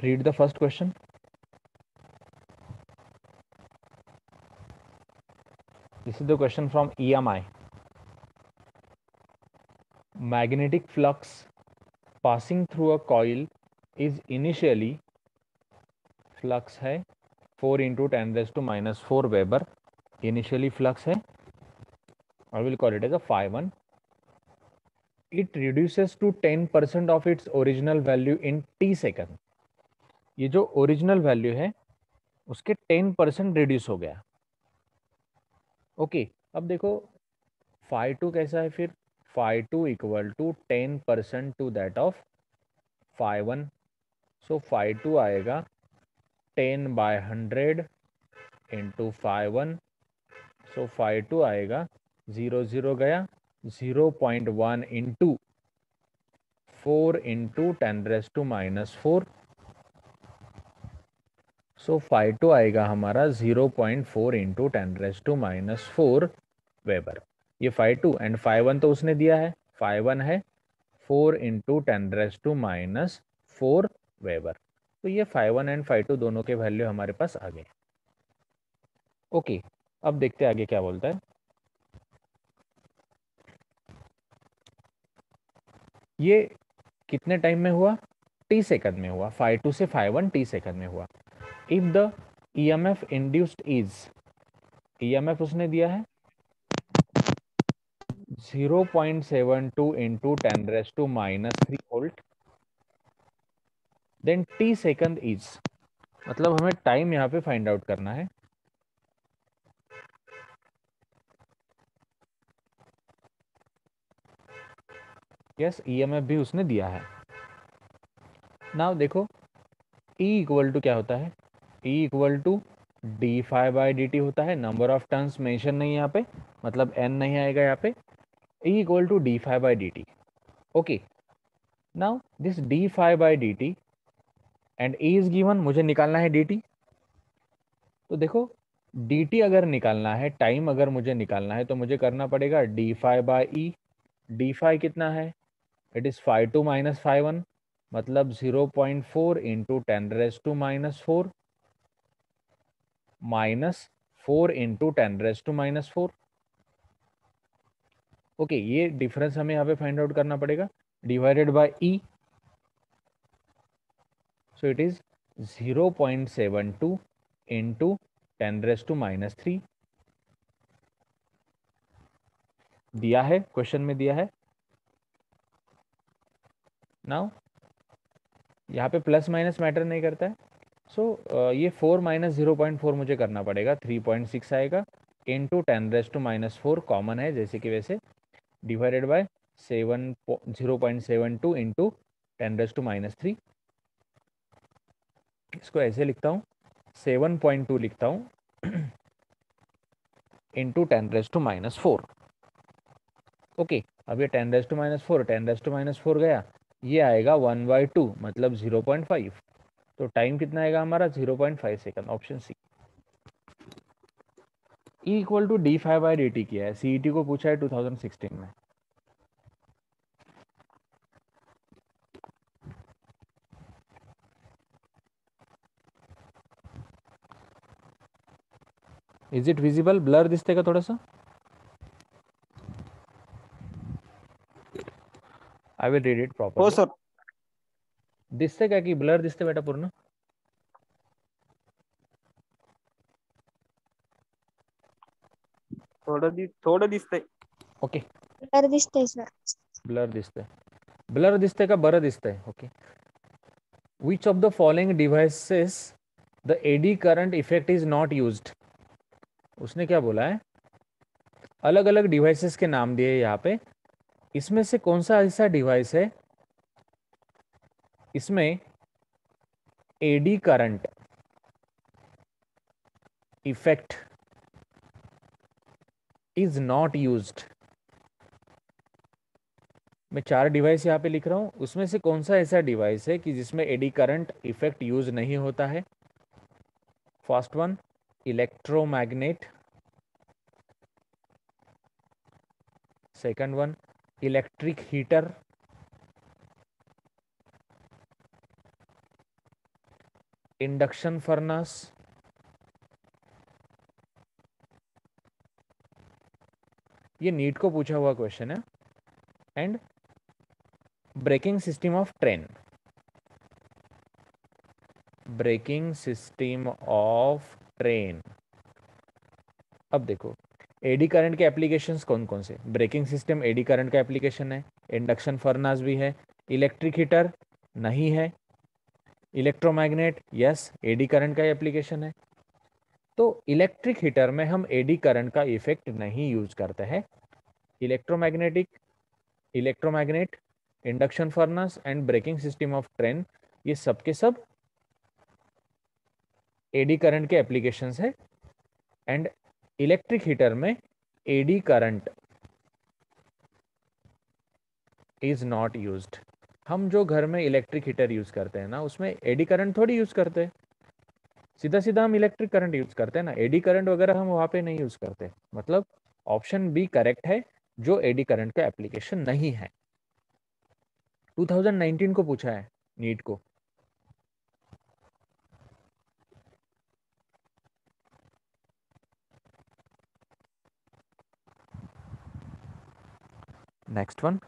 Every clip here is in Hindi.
Read the first question. This is the question from EMI. Magnetic flux passing through a coil is initially, flux है 4 into 10 raised to minus 4 Weber. Initially flux है, I will call it as a phi 1. It reduces to 10% of its original value in t second. ये जो ओरिजिनल वैल्यू है उसके 10% रिड्यूस हो गया. ओके, अब देखो फाई 2 कैसा है, फिर phi 2 equal to 10% to that of phi 1. So phi 2 आएगा 10/100 इंटू फाई 1. सो फाई 2 आएगा 0 0 गया 0.1 into 4 into 10 raise to minus 4. So phi 2 आएगा हमारा 0.4 into 10 raise to minus 4 weber. ये फाई 2 एंड फाई 1 तो उसने दिया है, फाई 1 है 4 into 10 raise to minus 4 weber. तो ये फाई 1 एंड फाई 2 दोनों के वैल्यू हमारे पास आ गए. ओके, अब देखते हैं आगे क्या बोलता है. ये कितने टाइम में हुआ, टी सेकंड में हुआ. फाई 2 से फाई 1 टी सेकंड में हुआ. If the EMF induced is, EMF उसने दिया है 0.72 into 10 raise to minus 3 volt, then T second is, मतलब हमें टाइम यहाँ पे फाइंड आउट करना है. यस, ईएमएफ भी उसने दिया है. नाउ देखो E इक्वल टू क्या होता है, E equal to D phi by D T होता है. नंबर ऑफ टर्न्स मेंशन नहीं है यहाँ पे, मतलब n नहीं आएगा यहाँ पे. E equal to D phi by D T. Okay, now this D phi by D T and E is given, मुझे निकालना है डी टी. तो देखो डी टी अगर निकालना है, टाइम अगर मुझे निकालना है, तो मुझे करना पड़ेगा D phi by E. D phi कितना है, it is phi 2 minus phi 1, मतलब 0.4 into 10 raise to minus 4 minus 4 into 10 raise to minus 4. Okay, ये डिफरेंस हमें यहाँ पे फाइंड आउट करना पड़ेगा, divided by E. So it is 0.72 into 10 raise to minus 3. दिया है, क्वेश्चन में दिया है. नाउ यहाँ पे प्लस माइनस मैटर नहीं करता है. सो ये 4 माइनस 0.4 मुझे करना पड़ेगा, 3.6 आएगा into 10 raise to minus 4, common है जैसे कि वैसे, divided by 0.72 into 10 raise to minus 3. इसको ऐसे लिखता हूँ, 7.2 लिखता हूँ into 10 raise to minus 4. Okay, अब ये 10 raise to minus 4, 10 raise to minus 4 गया, ये आएगा 1/2, मतलब 0.5. तो टाइम कितना आएगा हमारा, 0.5 second, option C. E equal to D phi by D T किया है, सीईटी को पूछा है 2016 में. इज इट विजिबल, ब्लर दिसते का थोड़ा सा. आई विल रीड इट हो प्रॉपरली. सर. दिसते का की ब्लर दिसते बेटा पूर्ण. थोडं दिसतंय. ओके, ब्लर दिसतंय सर. ब्लर दिसते, ब्लर दिसते का बरं दिसतंय. Okay, which of the following devices the eddy current effect is not used. उसने क्या बोला है, अलग अलग डिवाइसेस के नाम दिए यहाँ पे, इसमें से कौन सा ऐसा डिवाइस है इसमें eddy current effect is not used. मैं 4 डिवाइस यहाँ पे लिख रहा हूँ, उसमें से कौन सा ऐसा डिवाइस है कि जिसमें एडी करंट इफेक्ट यूज नहीं होता है. First one, electromagnet. Second one, electric heater. Induction furnace, ये नीट को पूछा हुआ क्वेश्चन है, and braking system of train, braking system of train. अब देखो एडी करंट के एप्लीकेशंस कौन कौन से, ब्रेकिंग सिस्टम एडी करंट का एप्लीकेशन है, इंडक्शन फर्नेस भी है, इलेक्ट्रिक हीटर नहीं है, इलेक्ट्रोमैग्नेट यस एडी करंट का एप्लीकेशन है। तो इलेक्ट्रिक हीटर में हम एडी करंट का इफेक्ट नहीं यूज करते हैं। Electromagnet, induction furnace and braking system of train, ये सब के सब एडी करंट के एप्लीकेशंस है, एंड इलेक्ट्रिक हीटर में eddy current is not used. हम जो घर में इलेक्ट्रिक हीटर यूज करते हैं ना, उसमें एडी करंट थोड़ी यूज करते हैं, सीधा सीधा हम इलेक्ट्रिक करंट यूज करते हैं ना, एडी करंट वगैरह हम वहां पे नहीं यूज करते। मतलब ऑप्शन बी करेक्ट है, जो एडी करंट का एप्लीकेशन नहीं है। 2019 को पूछा है नीट को। नेक्स्ट वन,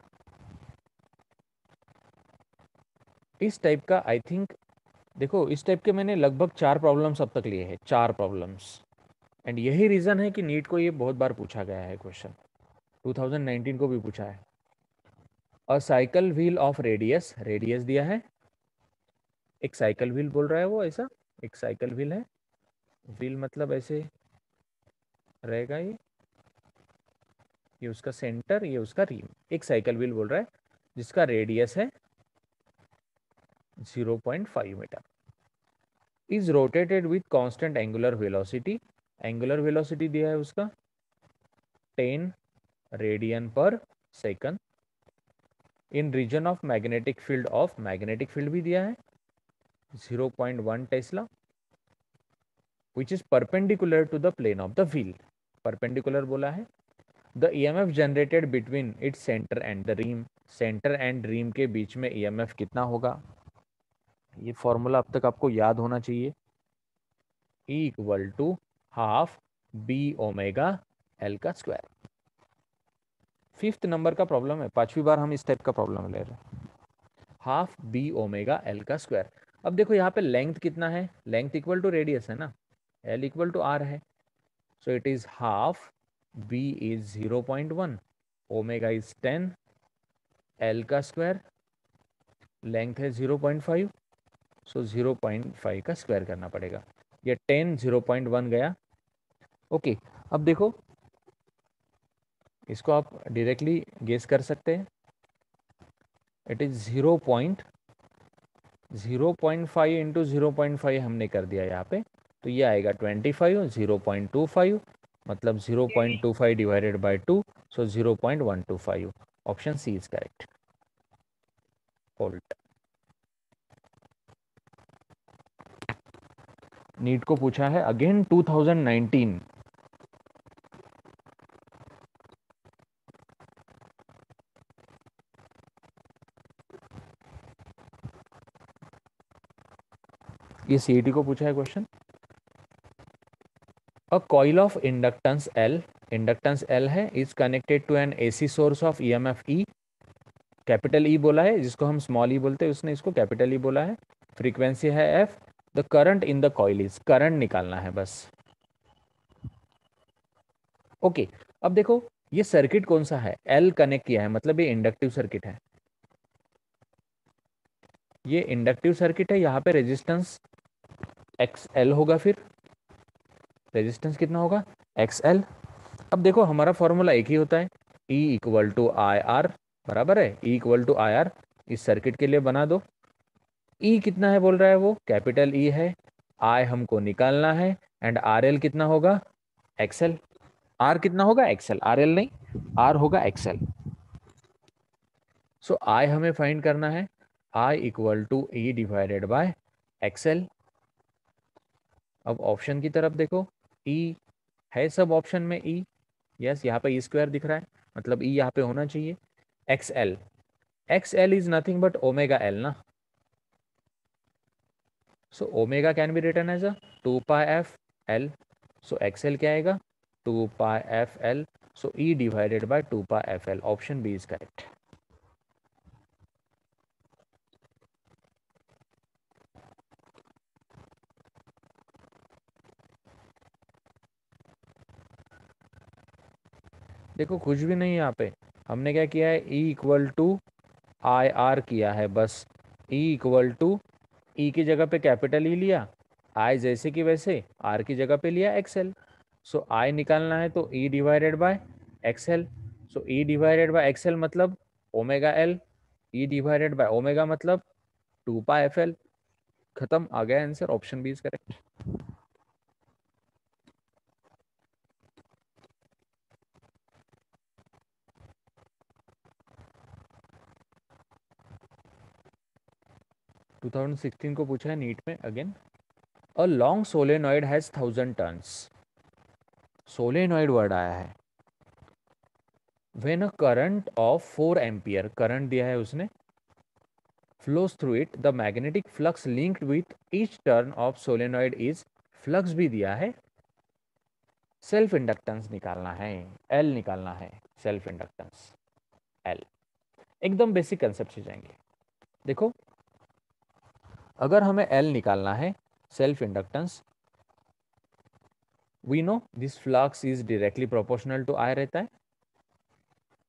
इस टाइप का आई थिंक, देखो इस टाइप के मैंने लगभग 4 प्रॉब्लम्स अब तक लिए हैं, 4 प्रॉब्लम्स, एंड यही रीजन है कि नीट को ये बहुत बार पूछा गया है क्वेश्चन, 2019 को भी पूछा है। अ cycle wheel of radius, radius दिया है, एक साइकिल व्हील बोल रहा है वो, ऐसा एक साइकिल व्हील है, व्हील मतलब ऐसे रहेगा ये उसका सेंटर, ये उसका रिम, एक साइकिल व्हील बोल रहा है जिसका रेडियस है 0.5 metre, is rotated with constant angular velocity, angular velocity दिया है उसका 10 radian per second, in region of magnetic field of, magnetic field भी दिया है 0.1 tesla, which is perpendicular to the plane of the wheel, perpendicular बोला है। The EMF generated between its centre and the rim, centre and rim के बीच में ईएमएफ कितना होगा, ये फॉर्मूला अब तक आपको याद होना चाहिए, E equal to half B omega L का स्क्वायर। 5th नंबर का प्रॉब्लम है, 5वीं बार हम इस टाइप का प्रॉब्लम ले रहे हैं, हाफ बी ओमेगा एल का स्क्वायर। अब देखो यहाँ पे लेंथ कितना है, लेंथ इक्वल टू रेडियस है ना, एल इक्वल टू आर है, so it is half B is 0.1, omega is 10, L का स्क्वायर लेंथ है 0.5, सो 0.5 का स्क्वायर करना पड़ेगा, ये 10 0.1 गया। ओके अब देखो इसको आप डायरेक्टली गेस कर सकते हैं, इट इज 0.5 इंटू 0.5 हमने कर दिया यहाँ पे, तो ये आएगा 25, 0.25 मतलब 0.25 divided by 2, so 0.125, option C is correct. Old NEET को पूछा है अगेन 2019, ये सीईटी को पूछा है question. A coil of inductance L, inductance L है, is connected to an AC source of EMF E, capital E बोला है जिसको हम स्मॉल ई बोलते हैं, उसने इसको कैपिटल ई बोला है, फ्रीक्वेंसी है F, the current in the coil is, current निकालना है बस। ओके अब देखो ये सर्किट कौन सा है, एल कनेक्ट किया है मतलब ये इंडक्टिव सर्किट है, ये इंडक्टिव सर्किट है, यहाँ पे रेजिस्टेंस एक्स एल होगा, फिर रेजिस्टेंस कितना होगा एक्स एल। अब देखो हमारा फॉर्मूला एक ही होता है, E equal to I R, बराबर है E equal to I R, इस सर्किट के लिए बना दो। E कितना है बोल रहा है वो, कैपिटल E है, I हमको निकालना है, एंड आर एल कितना होगा एक्सएल, आर कितना होगा एक्सएल, आर एल नहीं, आर होगा एक्सएल। सो आई हमें फाइंड करना है, I equal to E divided by XL. अब ऑप्शन की तरफ देखो, ई है सब ऑप्शन में ई, यस यहाँ पे ई स्क्वायर दिख रहा है, मतलब ई यहाँ पे होना चाहिए, X L, X L is nothing but omega L ना, so omega can be written as a 2πf L. So XL क्या आएगा 2πf L. So E divided by 2πf L. Option B is correct. देखो कुछ भी नहीं यहाँ पे. हमने क्या किया है E equal to I R किया है बस. E इक्वल टू ई की जगह पे कैपिटल ई लिया, आई जैसे कि वैसे आर की जगह पे लिया एक्सएल. सो आई निकालना है तो E divided by XL. So E divided by XL मतलब omega L. E divided by omega मतलब 2πf L. खत्म. आ गया answer. Option B is correct. 2016 को पूछा है नीट में again. A long solenoid has 1000 turns. Solenoid word आया है. When a current of 4 ampere current दिया है उसने, flows through it, the magnetic flux linked with each turn of solenoid is, flux भी दिया है. सेल्फ इंडक्टेंस निकालना है, एल निकालना है. Self inductance L. एकदम बेसिक कंसेप्ट से जाएंगे. देखो अगर हमें एल निकालना है self inductance, we know this flux is directly proportional to I रहता है.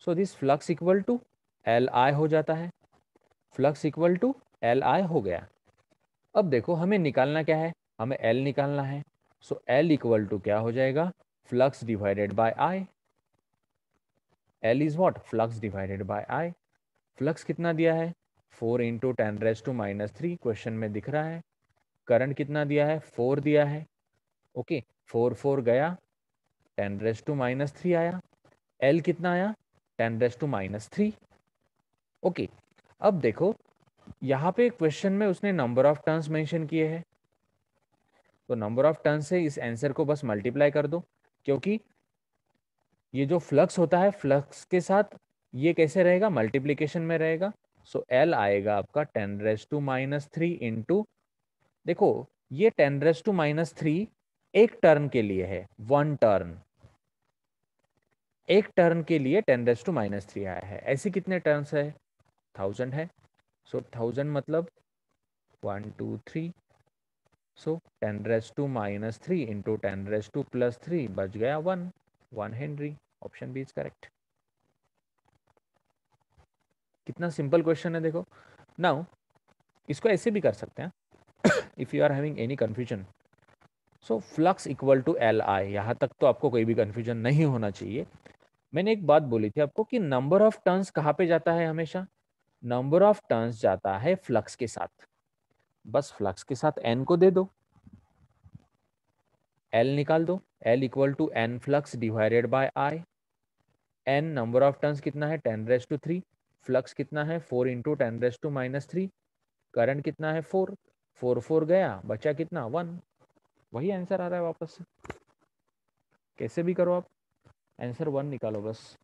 So this flux equal to L I हो जाता है. Flux equal to L I हो गया. अब देखो हमें निकालना क्या है, हमें एल निकालना है. सो एल इक्वल टू क्या हो जाएगा flux divided by I. L is what flux divided by I. Flux कितना दिया है 4 इंटू 10⁻³ क्वेश्चन में दिख रहा है. करंट कितना दिया है 4 दिया है. ओके 4 4 गया 10⁻³ आया. एल कितना आया 10⁻³ ओके. अब देखो यहाँ पे क्वेश्चन में उसने नंबर ऑफ टर्न्स मेंशन किए हैं, तो नंबर ऑफ टर्न्स से इस आंसर को बस मल्टीप्लाई कर दो. क्योंकि ये जो फ्लक्स होता है फ्लक्स के साथ ये कैसे रहेगा मल्टीप्लिकेशन में रहेगा. सो एल आएगा आपका 10⁻³ इंटू, देखो ये 10⁻³ एक टर्न के लिए है. वन टर्न, एक टर्न के लिए 10⁻³ आया है. ऐसे कितने टर्न्स है 1000 है. सो 1000 मतलब 1 2 3. सो 10⁻³ इंटू 10⁻³ बच गया 1 henry. Option B is correct. कितना सिंपल क्वेश्चन है देखो. नाउ इसको ऐसे भी कर सकते हैं if you are having any confusion. So flux equal to L I, यहाँ तक तो आपको कोई भी कंफ्यूजन नहीं होना चाहिए. मैंने एक बात बोली थी आपको कि नंबर ऑफ टर्न्स कहाँ पे जाता है हमेशा, नंबर ऑफ टर्न्स जाता है फ्लक्स के साथ. बस फ्लक्स के साथ एन को दे दो, एल निकाल दो. L equal to N flux divided by I. N number of turns कितना है 10⁻³. फ्लक्स कितना है 4 इंटू 10⁻⁻3. करंट कितना है 4 4 4 गया बचा कितना 1. वही आंसर आ रहा है वापस से. कैसे भी करो आप आंसर 1 निकालो बस.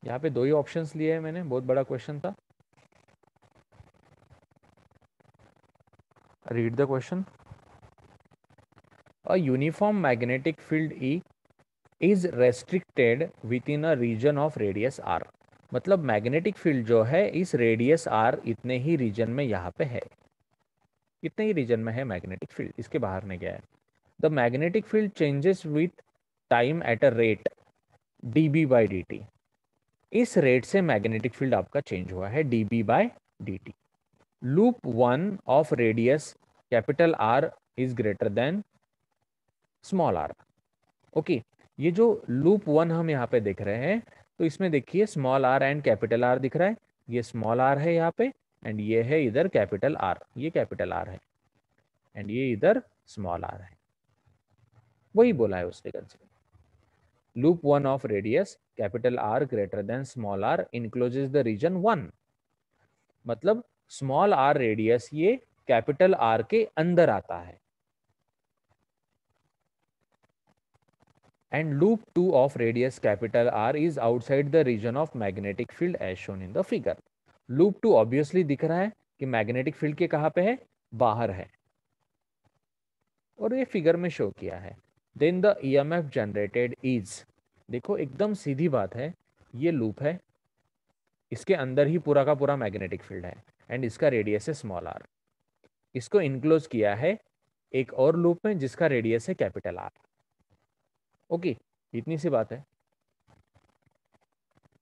यहाँ पे 2 ही ऑप्शंस लिए हैं मैंने, बहुत बड़ा क्वेश्चन था. Read the question. A uniform magnetic field E is restricted within a region of radius R. मतलब मैग्नेटिक फील्ड जो है इस रेडियस आर इतने ही रीजन में यहाँ पे है, इतने ही रीजन में है मैग्नेटिक फील्ड, इसके बाहर नहीं गया है. The magnetic field changes with time at a rate dB/dt. इस रेट से मैग्नेटिक फील्ड आपका चेंज हुआ है dB/dt. Loop 1 of radius capital R is greater than small R. Okay ये जो लूप 1 हम यहाँ पे देख रहे हैं, तो इसमें देखिए small R and capital R दिख रहा है. ये स्मॉल आर है यहाँ पे एंड ये है इधर कैपिटल आर. ये कैपिटल आर है एंड ये इधर स्मॉल आर है. वही बोला है उसने consider. Loop 1 of radius capital R greater than small R encloses the region 1. मतलब स्मॉल आर रेडियस ये कैपिटल आर के अंदर आता है. And loop 2 of radius capital R is outside the region of magnetic field as shown in the figure. Loop 2 obviously दिख रहा है कि मैग्नेटिक फील्ड के कहाँ पे है, बाहर है, और ये फिगर में शो किया है। Then the EMF generated is, देखो एकदम सीधी बात है, ये लूप है, इसके अंदर ही पूरा का पूरा मैग्नेटिक फील्ड है एंड इसका रेडियस है स्मॉल आर। इसको इनक्लोज किया है एक और लूप में जिसका रेडियस है कैपिटल आर। ओके, इतनी सी बात है।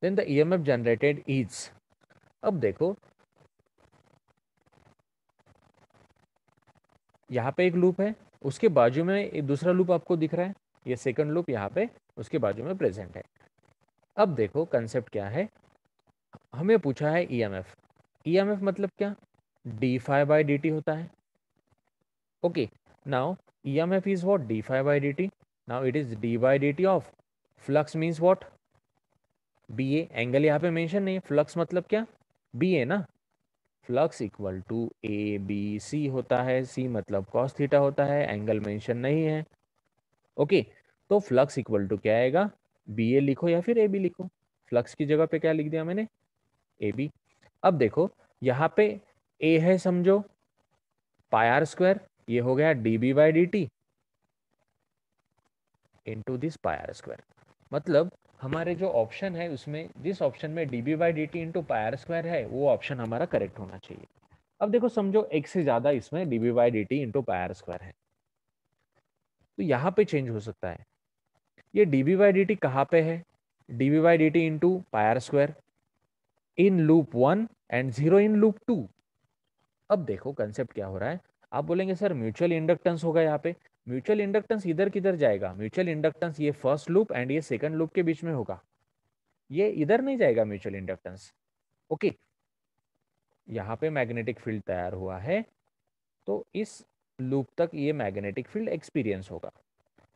Then the EMF generated is, अब देखो यहाँ पे एक लूप है, उसके बाजू में एक दूसरा लूप आपको दिख रहा है, ये सेकंड लूप यहाँ पे उसके बाजू में प्रेजेंट है। अब देखो कंसेप्ट क्या है, हमें पूछा है ईएमएफ। ईएमएफ मतलब क्या, D phi by D T होता है। Okay, now EMF is what, D phi by D T. Now it is D by D T of flux means what, B A. Angle यहाँ पे मेंशन नहीं है, फ्लक्स मतलब क्या, बी ए ना। Flux equal to A B C होता है, सी मतलब कॉस थीटा होता है, एंगल मेंशन नहीं है। ओके, तो फ्लक्स इक्वल टू क्या आएगा, बी ए लिखो या फिर ए बी लिखो। फ्लक्स की जगह पे क्या लिख दिया मैंने, ए बी। अब देखो यहाँ पे ए है समझो पाई आर स्क्वायर, ये हो गया D B by D T into this pi R square. मतलब हमारे जो ऑप्शन है उसमें जिस ऑप्शन में D B by D T into pi R square है वो ऑप्शन हमारा करेक्ट होना चाहिए। अब देखो समझो एक से ज्यादा इसमें D B by D T into pi R square है, तो यहाँ पे चेंज हो सकता है। ये D B by D T कहाँ पे है, D B by D T into pi R square in loop 1 and 0 in loop 2। अब देखो कंसेप्ट क्या हो रहा है, आप बोलेंगे सर म्यूचुअल इंडक्टेंस होगा यहाँ पे। म्यूचुअल इंडक्टेंस इधर किधर जाएगा, म्यूचुअल इंडक्टेंस ये फर्स्ट लूप एंड ये सेकंड लूप के बीच में होगा, ये इधर नहीं जाएगा म्यूचुअल इंडक्टेंस। ओके, यहाँ पे मैग्नेटिक फील्ड तैयार हुआ है तो इस लूप तक ये मैग्नेटिक फील्ड एक्सपीरियंस होगा,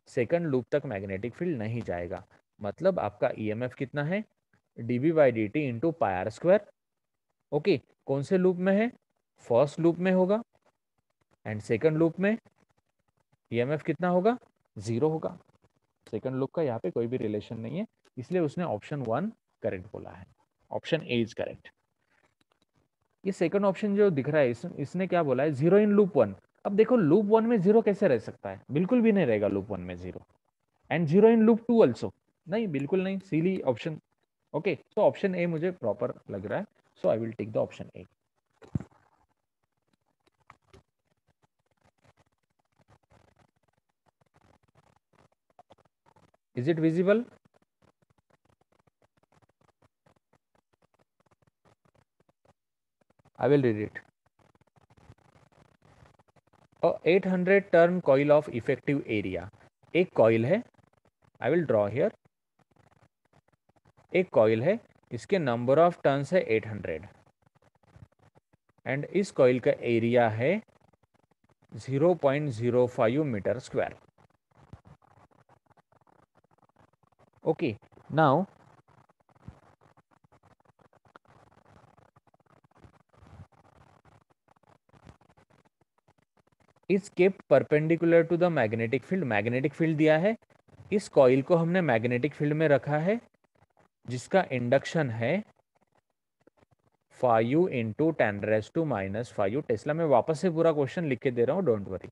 सेकंड लूप तक मैग्नेटिक फील्ड नहीं जाएगा। मतलब आपका ईएमएफ कितना है, D B by D T into pi R square. Okay, कौन से लूप में है, फर्स्ट लूप में होगा एंड सेकंड लूप में ईएमएफ कितना होगा, जीरो होगा। सेकंड लूप का यहाँ पे कोई भी रिलेशन नहीं है, इसलिए उसने ऑप्शन 1 करेक्ट बोला है, ऑप्शन ए इज करेक्ट। ये सेकंड ऑप्शन जो दिख रहा है इसने क्या बोला है, 0 इन लूप 1। अब देखो लूप 1 में 0 कैसे रह सकता है, बिल्कुल भी नहीं रहेगा लूप 1 में 0, एंड 0 इन लूप 2 ऑल्सो, नहीं बिल्कुल नहीं, silly option. Okay, so option A मुझे प्रॉपर लग रहा है, so I will take the option A. Is it visible, I will read it. A 800 turn coil of effective area, एक कॉइल है, आई विल ड्रॉ हियर, एक कॉइल है, इसके नंबर ऑफ टर्न्स है 800 एंड इस कॉइल का एरिया है 0.05 meter square. Okay, now is kept perpendicular to the magnetic field. Magnetic field दिया है, इस कॉइल को हमने मैग्नेटिक फील्ड में रखा है जिसका इंडक्शन है 5 इंटू 10⁻⁻5 टेस्ला। मैं वापस से पूरा क्वेश्चन लिख के दे रहा हूँ, don't worry.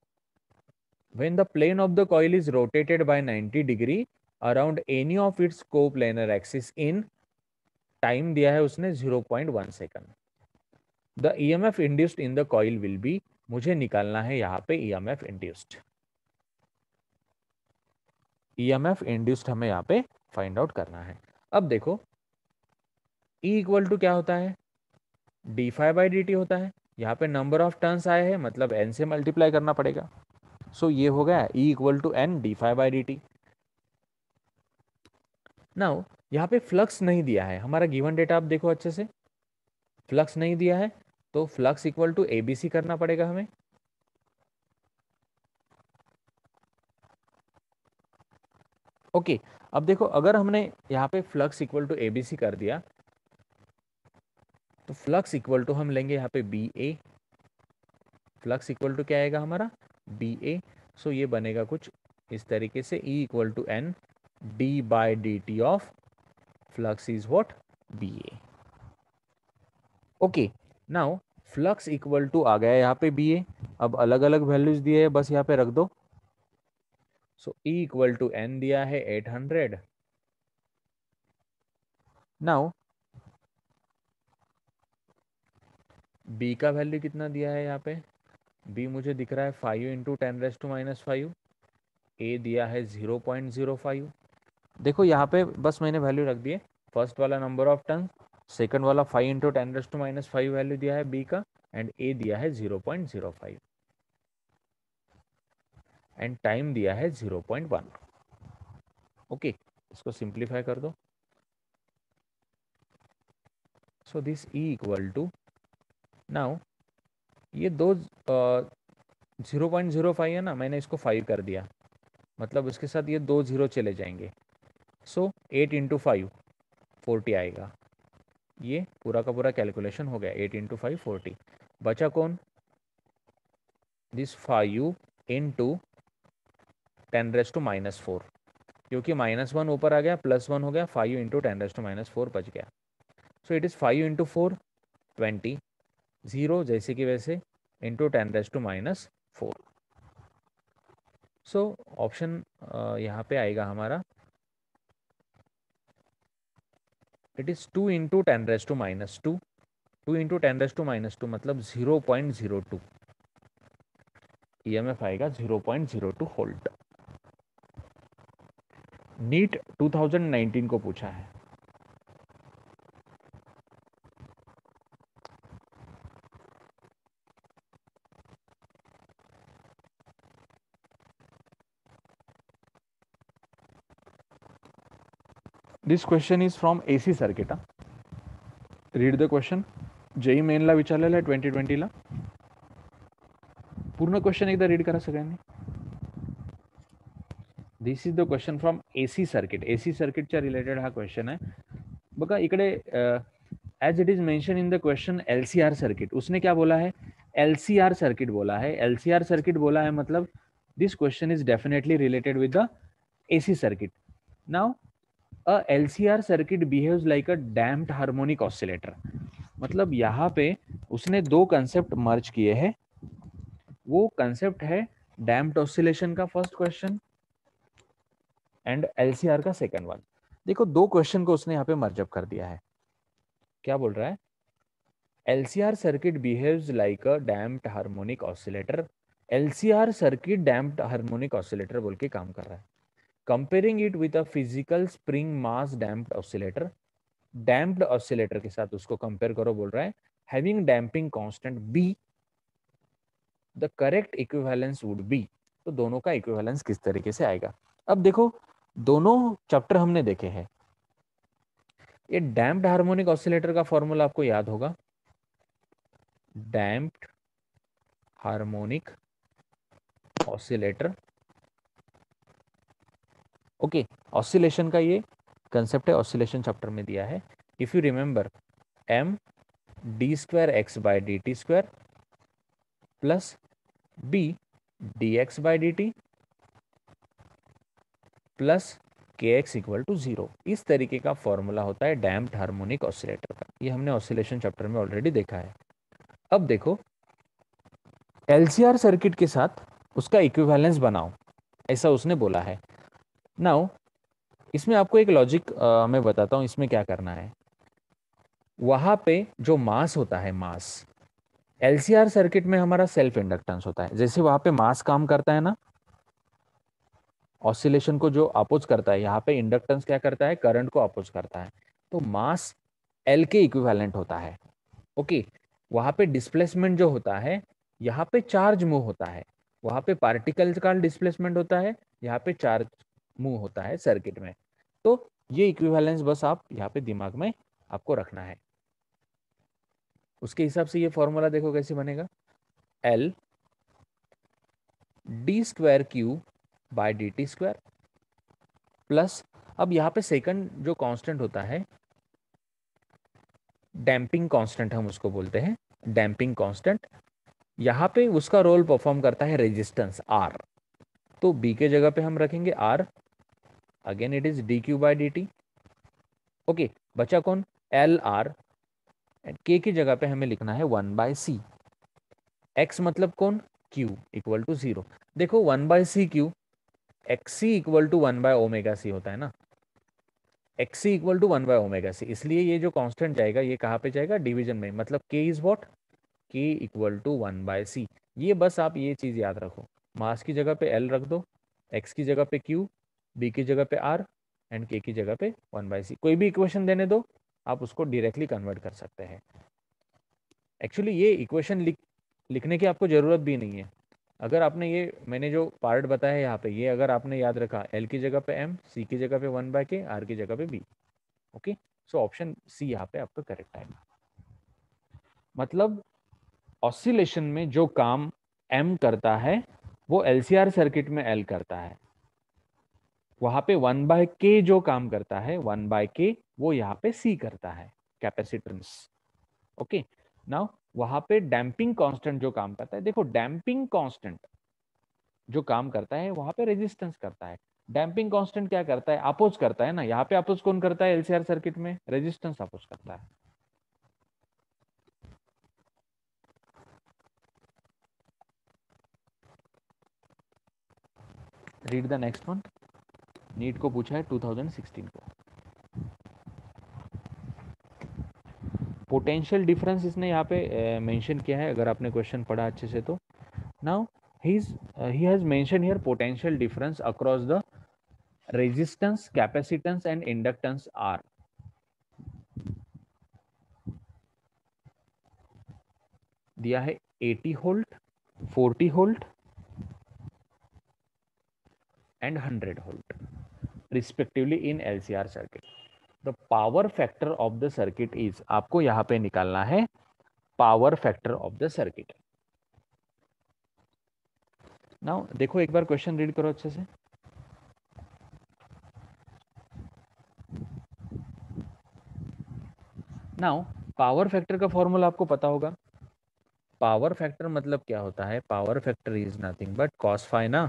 When the plane of the coil is rotated by 90 degree around any of its coplanar axis in time दिया है उसने 0.1 second, the EMF induced in the coil will be, मुझे निकालना है यहाँ पे ईएमएफ इंड्यूस्ड। ईएमएफ इंड्यूस्ड हमें यहाँ पे फाइंड आउट करना है। अब देखो E इक्वल टू क्या होता है, D phi by D T होता है, यहाँ पे नंबर ऑफ टर्न्स आए हैं मतलब n से मल्टीप्लाई करना पड़ेगा। सो ये हो गया E equal to n D phi by D T. Now यहाँ पे फ्लक्स नहीं दिया है, हमारा गिवन डेटा आप देखो अच्छे से, फ्लक्स नहीं दिया है तो flux equal to A B C करना पड़ेगा हमें। ओके, अब देखो अगर हमने यहाँ पे flux equal to A B C कर दिया तो फ्लक्स इक्वल टू हम लेंगे यहाँ पे B A, flux equal to क्या आएगा हमारा बी ए। सो ये बनेगा कुछ इस तरीके से, E equal to N d by d T of flux is what, B A. Okay, now flux equal to आ गया यहाँ पे बी ए। अब अलग अलग वैल्यूज दिए है, बस यहाँ पे रख दो। सो E इक्वल टू एन दिया है 800। नाउ B का वैल्यू कितना दिया है यहाँ पे, B मुझे दिख रहा है 5 × 10⁻⁵। A दिया है 0.05। देखो यहाँ पे बस मैंने वैल्यू रख दिए, फर्स्ट वाला नंबर ऑफ टन, सेकंड वाला 5 × 10⁻⁵ वैल्यू दिया है B का, एंड A दिया है 0.05 एंड टाइम दिया है 0.1। ओके, इसको सिंप्लीफाई कर दो। So this E equal to, नाउ ये दो 0.05 है ना, मैंने इसको 5 कर दिया, मतलब उसके साथ ये 2 0 चले जाएंगे। सो 8 × 5 40 आएगा। ये पूरा का पूरा कैलकुलेशन हो गया, 8 × 5 40। बचा कौन, दिस 5 × 10⁻⁻⁴, क्योंकि -1 ऊपर आ गया, +1 हो गया, 5 × 10⁻⁻⁴ बच गया। सो इट इज़ 5 × 4 20, 0 जैसे कि वैसे, इंटू 10⁻⁴। सो ऑप्शन यहाँ पे आएगा हमारा, इट इज़ 2 × 10⁻²। 2 × 10⁻² मतलब 0.02। EMF आएगा 0.02 वोल्ट। नीट 2019 को पूछा है। This question is from AC circuit. Read the question. JEE मेनला विचारलेला आहे 2020ला. पूर्ण क्वेश्चन एकदा रीड करा सगळ्यांनी. This is the question from AC circuit. AC सर्किटच्या रिलेटेड हा क्वेश्चन आहे. बघा इकडे as it is mention in the question LCR circuit. उसने क्या बोला है, LCR सर्किट बोला है. LCR सर्किट बोला है मतलब this question is definitely related with the AC circuit. Now a LCR circuit behaves like a damped harmonic oscillator. मतलब यहाँ पे उसने दो कंसेप्ट मर्ज किए हैं. वो कंसेप्ट है डैम्प्ड ऑसिलेशन का फर्स्ट क्वेश्चन एंड LCR का सेकंड वन. देखो दो क्वेश्चन को उसने यहाँ पे मर्ज अप कर दिया है. क्या बोल रहा है, LCR सर्किट बिहेव्स लाइक अ damped harmonic oscillator. LCR circuit damped harmonic oscillator बोल के काम कर रहा है. Comparing it with a physical spring mass damped oscillator. Damped oscillator के साथ उसको कंपेयर करो बोल रहा है. Having damping constant B, the correct equivalence would be. तो दोनों का इक्विवेलेंस किस तरीके से आएगा. अब देखो दोनों चैप्टर हमने देखे हैं. ये डैम्प्ड हार्मोनिक ऑसिलेटर का फॉर्मूला आपको याद होगा, damped harmonic oscillator. Okay, oscillation का ये कंसेप्ट है, ऑसिलेशन चैप्टर में दिया है. If you remember, m d²x/dt² plus b dx/dt plus kx equal to 0. इस तरीके का फॉर्मूला होता है डैम्प्ड हार्मोनिक ऑसिलेटर का. ये हमने ऑसिलेशन चैप्टर में ऑलरेडी देखा है. अब देखो LCR सर्किट के साथ उसका इक्विवेलेंस बनाओ, ऐसा उसने बोला है. नाउ इसमें आपको एक लॉजिक मैं बताता हूँ. इसमें क्या करना है, वहां पे जो मास होता है, मास LCR सर्किट में हमारा सेल्फ इंडक्टेंस होता है. जैसे वहां पे मास काम करता है ना, ऑसिलेशन को जो अपोज करता है, यहाँ पे इंडक्टेंस क्या करता है, करंट को अपोज करता है. तो मास L के इक्विवेलेंट होता है. ओके, वहां पे डिस्प्लेसमेंट जो होता है, यहाँ पे चार्ज मूव होता है. वहां पे पार्टिकल्स का डिस्प्लेसमेंट होता है, यहाँ पे चार्ज मूव होता है सर्किट में. तो ये इक्विवेलेंस बस आप यहाँ पे दिमाग में आपको रखना है. उसके हिसाब से ये फॉर्मूला देखो कैसे बनेगा, L d²q/dt² प्लस, अब यहाँ पे सेकंड जो कांस्टेंट होता है, डैम्पिंग कांस्टेंट हम उसको बोलते हैं, डैम्पिंग कांस्टेंट. यहाँ पे उसका रोल परफॉर्म करता है रेजिस्टेंस R. तो B के जगह पे हम रखेंगे R again it is D Q by D T. Okay, बचा कौन? एल आर, एंड के की जगह पे हमें लिखना है 1/c। एक्स मतलब कौन? Q equal to 0। देखो 1/c Q, X C equal to 1/ओमेगा c होता है ना, एक्स सी इक्वल टू 1/ओमेगा c, इसलिए ये जो कांस्टेंट जाएगा ये कहाँ पे जाएगा? डिवीजन में, मतलब के इज व्हाट? के इक्वल टू 1/c। ये बस आप ये चीज़ याद रखो, मास की जगह पे एल रख दो, एक्स की जगह पे क्यू, बी की जगह पे आर, एंड के की जगह पे 1/c। कोई भी इक्वेशन देने दो, आप उसको डायरेक्टली कन्वर्ट कर सकते हैं। एक्चुअली ये इक्वेशन लिखने की आपको ज़रूरत भी नहीं है। अगर आपने ये मैंने जो पार्ट बताया है यहाँ पे, ये अगर आपने याद रखा, एल की जगह पे एम, सी की जगह पे 1/k, आर की जगह पे B. Okay, so option C यहाँ पे आपका करेक्ट आएगा। मतलब ऑसिलेशन में जो काम एम करता है वो एलसीआर सर्किट में एल करता है। वहां पे 1/k जो काम करता है, 1/k वो यहाँ पे सी करता है, कैपेसिटेंस। ओके, नाउ वहां पे डैम्पिंग कांस्टेंट जो काम करता है, देखो डैम्पिंग कांस्टेंट जो काम करता है वहां पे रेजिस्टेंस करता है। डैम्पिंग कांस्टेंट क्या करता है? अपोज करता है ना। यहाँ पे अपोज कौन करता है? एलसीआर सर्किट में रेजिस्टेंस अपोज करता है। Read the next one. NEET को पूछा है 2016 को। पोटेंशियल डिफरेंस इसने यहाँ पे मेंशन किया है, अगर आपने क्वेश्चन पढ़ा अच्छे से तो। Now he has mention here potential difference across the resistance, capacitance and inductance R. दिया है 80 volt, 40 volt and 100 volt respectively in LCR circuit. The power factor of the circuit is, आपको यहाँ पे निकालना है power factor of the circuit. Now देखो एक बार क्वेश्चन रीड करो अच्छे से। नाउ पावर फैक्टर का फॉर्मूला आपको पता होगा। पावर फैक्टर मतलब क्या होता है? Power factor is nothing but cos phi ना।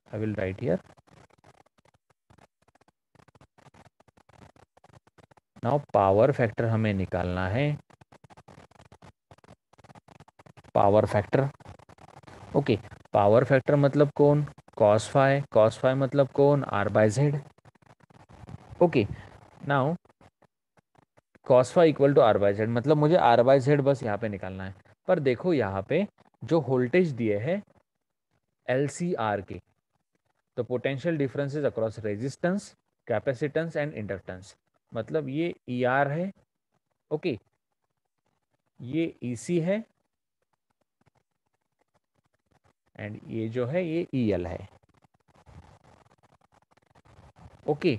I will write here. Now power factor हमें निकालना है, power factor. Okay, power factor मतलब कौन? Cos phi. कॉस फाई मतलब कौन? R by Z. Okay, now cos phi equal to R by Z, मतलब मुझे आर बाय जेड बस यहाँ पे निकालना है। पर देखो यहाँ पे जो वोल्टेज दिए है एल सी आर के, तो potential differences across resistance, capacitance and inductance, मतलब ये ई आर है। ओके, ये ई सी है, एंड ये जो है ये ई एल है। Okay,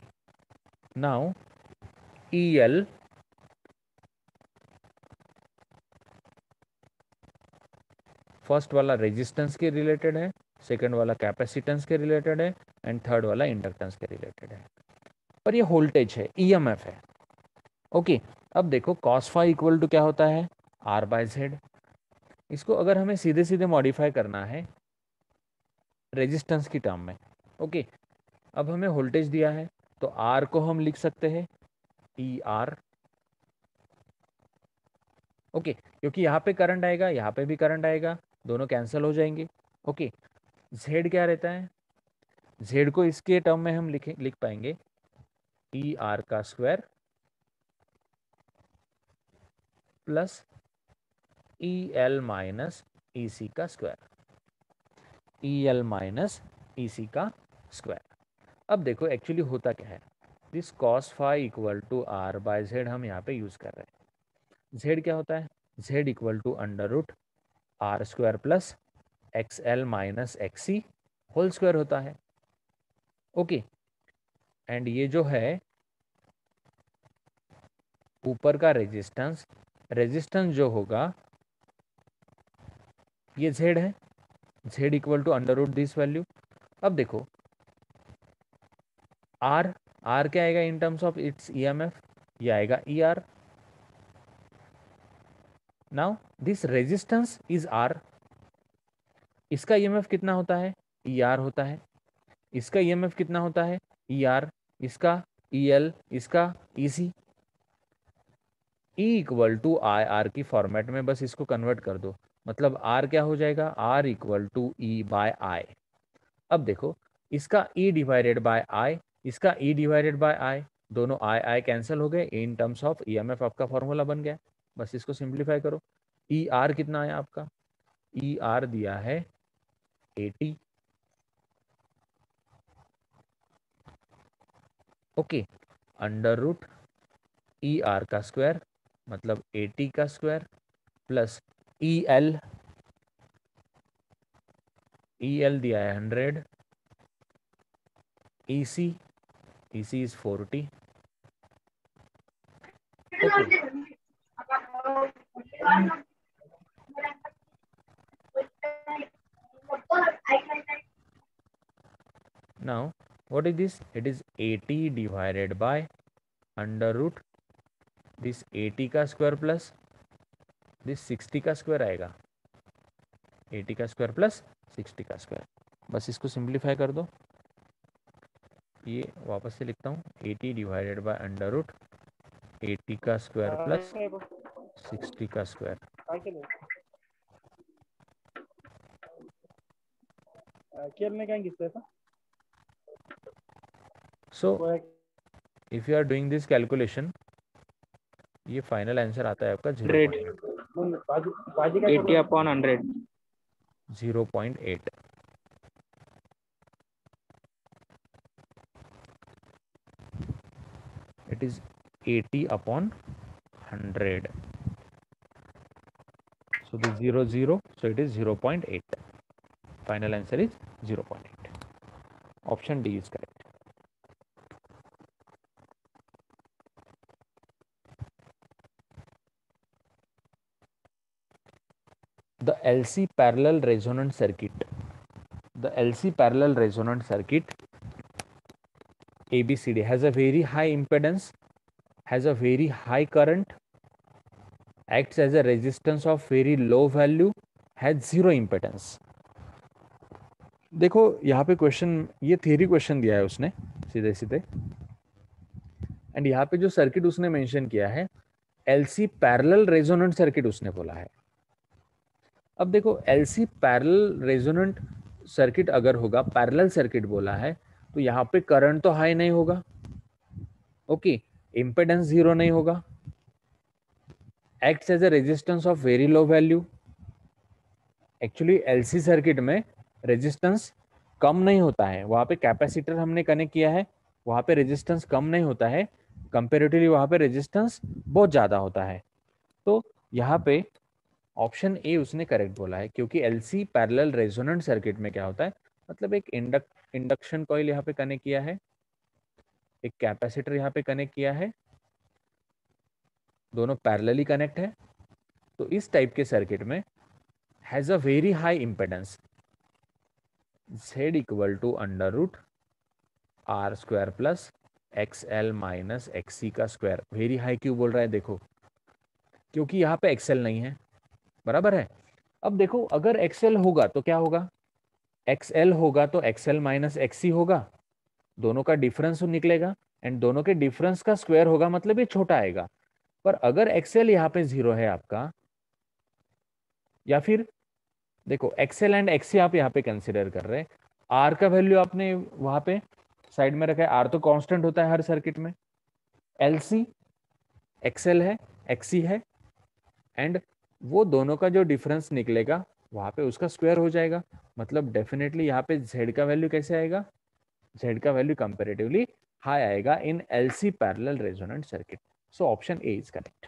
now E L first वाला रेजिस्टेंस के रिलेटेड है, सेकंड वाला कैपेसिटेंस के रिलेटेड है, एंड थर्ड वाला इंडक्टेंस के रिलेटेड है। पर ये वोल्टेज है, ईएमएफ है। ओके, अब देखो कॉस फाई इक्वल टू क्या होता है? R by Z. इसको अगर हमें सीधे सीधे मॉडिफाई करना है रेजिस्टेंस की टर्म में, ओके, अब हमें वोल्टेज दिया है तो आर को हम लिख सकते हैं ई आर। ओके, क्योंकि यहाँ पे करंट आएगा, यहाँ पे भी करंट आएगा, दोनों कैंसिल हो जाएंगे। ओके, जेड क्या रहता है? जेड को इसके टर्म में हम लिख पाएंगे ई आर का square plus E L minus E C का square, E L minus E C का स्क्वायर। अब देखो एक्चुअली होता क्या है, this cos phi equal to R by Z हम यहाँ पे यूज कर रहे हैं। जेड क्या होता है? Z equal to under root R square plus X L minus X C whole square होता है। ओके, एंड ये जो है ऊपर का रेजिस्टेंस, रेजिस्टेंस जो होगा ये जेड है, Z equal to under root this value. अब देखो आर, आर क्या आएगा in terms of its EMF? ये आएगा E R. Now this resistance is R, इसका ईएमएफ कितना होता है? ई आर होता है। इसका ईएमएफ कितना होता है, ई आर, इसका ई एल, इसका E C. E equal to I R की फॉर्मेट में बस इसको कन्वर्ट कर दो, मतलब आर क्या हो जाएगा, R equal to E by I. अब देखो, इसका ई डिवाइडेड बाय आई, इसका ई डिवाइडेड बाय आई, दोनों आई आई कैंसिल हो गए, इन टर्म्स ऑफ ईएमएफ आपका फॉर्मूला बन गया। बस इसको सिंप्लीफाई करो। ई आर कितना है आपका, ई आर दिया है 80। Okay, under root E R का स्क्वायर मतलब 80 का square plus E L, E L दिया है 100, E C, E C is 40। Okay, now what is this, it is 80 divided by under root this 80 का स्क्वायर प्लस दिस 60 का स्क्वायर आएगा, 80 का स्क्वायर प्लस 60 का स्क्वायर। बस इसको सिंप्लीफाई कर दो, ये वापस से लिखता हूँ, 80 डिवाइडेड बाय अंडर रूट 80 का स्क्वायर प्लस 60 का square. So if you are doing this calculation, ये फाइनल आंसर आता है आपका 80/100, 0.8। it is 80/100, so this 0 so it is 0.8, final answer is 0.8, option D is correct. The LC parallel resonant circuit, the LC parallel resonant circuit ABCD has a very high impedance, has a very high current, acts as a resistance of very low value, has zero impedance. देखो यहाँ पे क्वेश्चन, ये थ्योरी क्वेश्चन दिया है उसने सीधे सीधे, एंड यहाँ पे जो सर्किट उसने मेंशन किया है LC पैरेलल रेजोनेंट सर्किट उसने बोला है। अब देखो LC पैरेलल रेजोनेंट सर्किट अगर होगा, पैरेलल सर्किट बोला है, तो यहाँ पे करंट तो हाई नहीं होगा, ओके, इम्पेडेंस जीरो नहीं होगा, acts as a resistance of very low value. Actually LC circuit में रेजिस्टेंस कम नहीं होता है, वहां पे कैपेसिटर हमने कनेक्ट किया है, वहां पे रेजिस्टेंस कम नहीं होता है, कंपेरेटिवली वहां पे रेजिस्टेंस बहुत ज्यादा होता है। तो यहाँ पे ऑप्शन ए उसने करेक्ट बोला है, क्योंकि LC पैरेलल रेजोनेंट सर्किट में क्या होता है, मतलब एक इंडक्शन कॉइल यहाँ पे कनेक्ट किया है, एक कैपेसिटर यहाँ पे कनेक्ट किया है, दोनों पैरेलली कनेक्ट है। तो इस टाइप के सर्किट में has a very high impedance, Z equal to under root R square plus XL minus XC का स्क्वायर। वेरी हाई क्यों बोल रहा है, देखो क्योंकि यहाँ पे XL नहीं है, बराबर है। अब देखो अगर XL होगा तो क्या होगा, XL होगा तो XL माइनस XC होगा, दोनों का डिफरेंस निकलेगा, एंड दोनों के डिफरेंस का स्क्वायर होगा, मतलब ये छोटा आएगा। पर अगर XL यहाँ पे 0 है आपका, या फिर देखो XL एंड XC आप यहाँ पे कंसिडर कर रहे हैं, R का वैल्यू आपने वहां पे साइड में रखा है, R तो कांस्टेंट होता है हर सर्किट में, LC XL है, XC है, एंड वो दोनों का जो डिफरेंस निकलेगा वहां पे उसका स्क्वायर हो जाएगा, मतलब डेफिनेटली यहाँ पे Z का वैल्यू कैसे आएगा, Z का वैल्यू कंपेरेटिवली हाई आएगा इन LC parallel resonant circuit. So option A is correct.